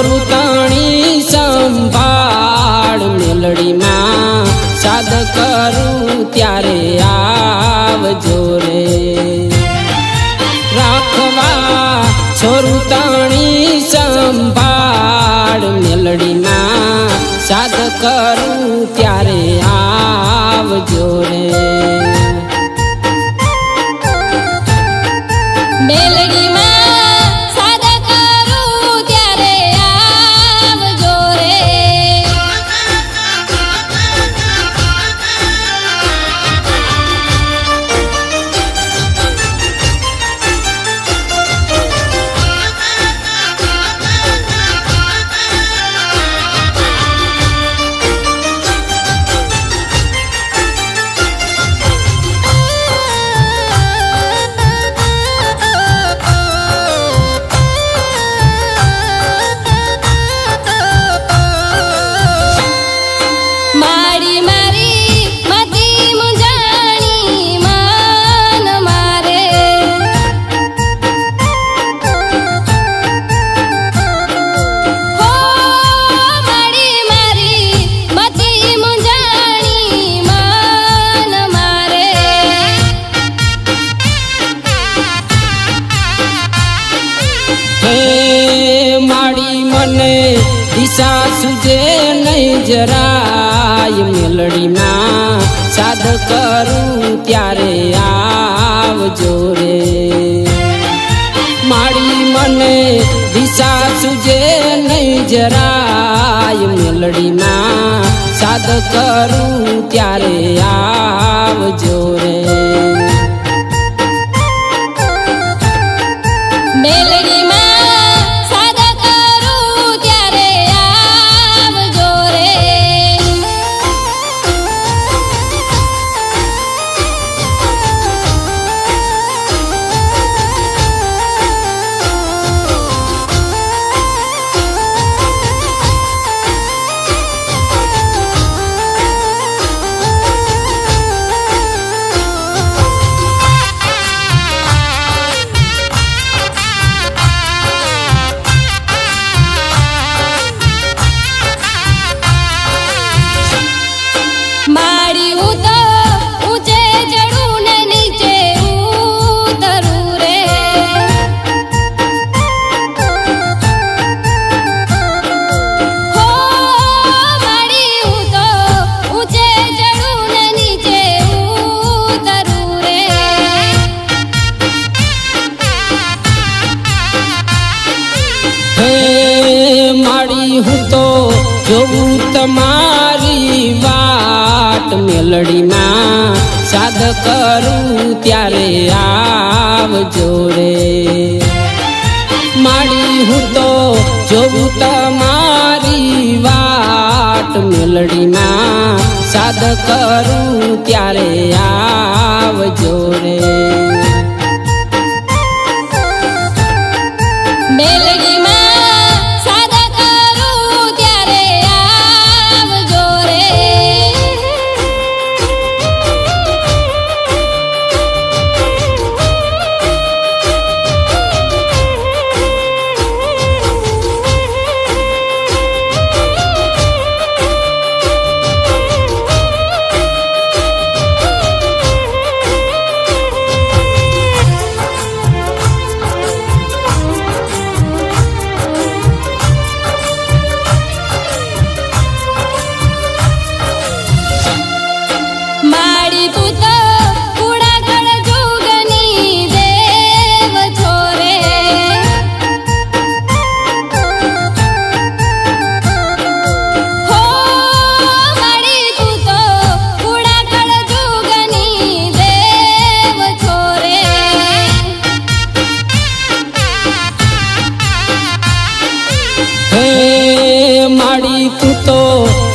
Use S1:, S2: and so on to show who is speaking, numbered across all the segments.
S1: छोरू ताणी संभाळ मेलडी में साद करूं त्यारे आवजो रे राखवा छोरू ताणी संभाळ मेलडी में साद करूं त्यारे आवजो रे
S2: मेलडी में साद करूं त्यारे आवजो रे
S1: दिशा सुझे नहीं जराय मेलडी में साद करूं त्यारे आवजो रे माड़ी मने दिशा सुझे नहीं जराय मेलडी में साद करूं त्यारे आवजो रे
S2: मेलडी में
S1: हूँ तो जोऊं तमारी वाट मेलडी में साद करूं त्यारे आवजो रे माड़ी हूँ तो जोऊं तमारी वाट मेलडी में साद करूं त्यारे आवजो रे
S2: मेलडी में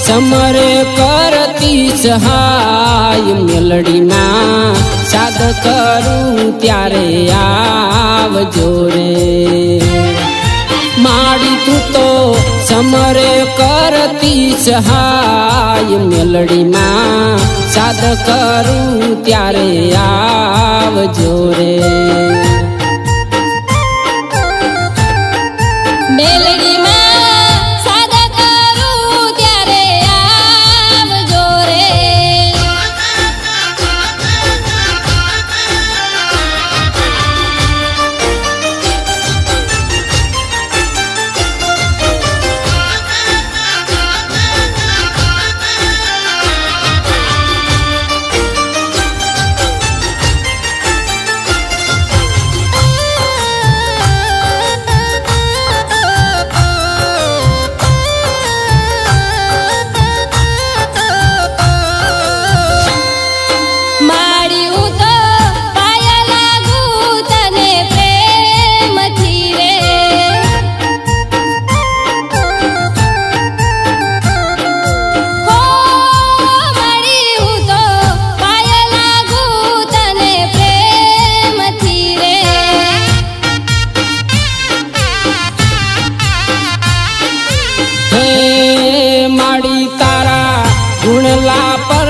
S1: समरे करती सहाय मेलडी में साद करूं त्यारे आवजो रे माड़ी तू तो समरे करती सहाय मेलडी में साद करूं त्यारे आवजो रे
S2: मेलडी में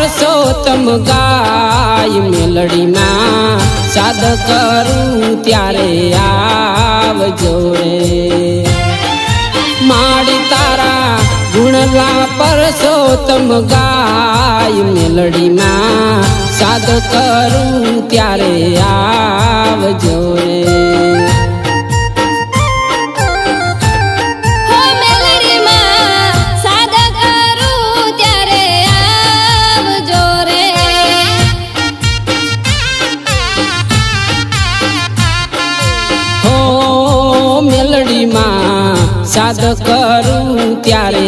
S1: પરસોત્તમ ગાય મેલડીમાં સાદ કરું ત્યારે આવજો રે માડી તારા ગુણલા પરસોત્તમ ગાય મેલડીમાં સાદ કરું ત્યારે આવજો રે
S2: હો મેલડીમાં સાદ કરું ત્યારે આવજો રે
S1: હો મેલડીમાં સાદ કરું ત્યારે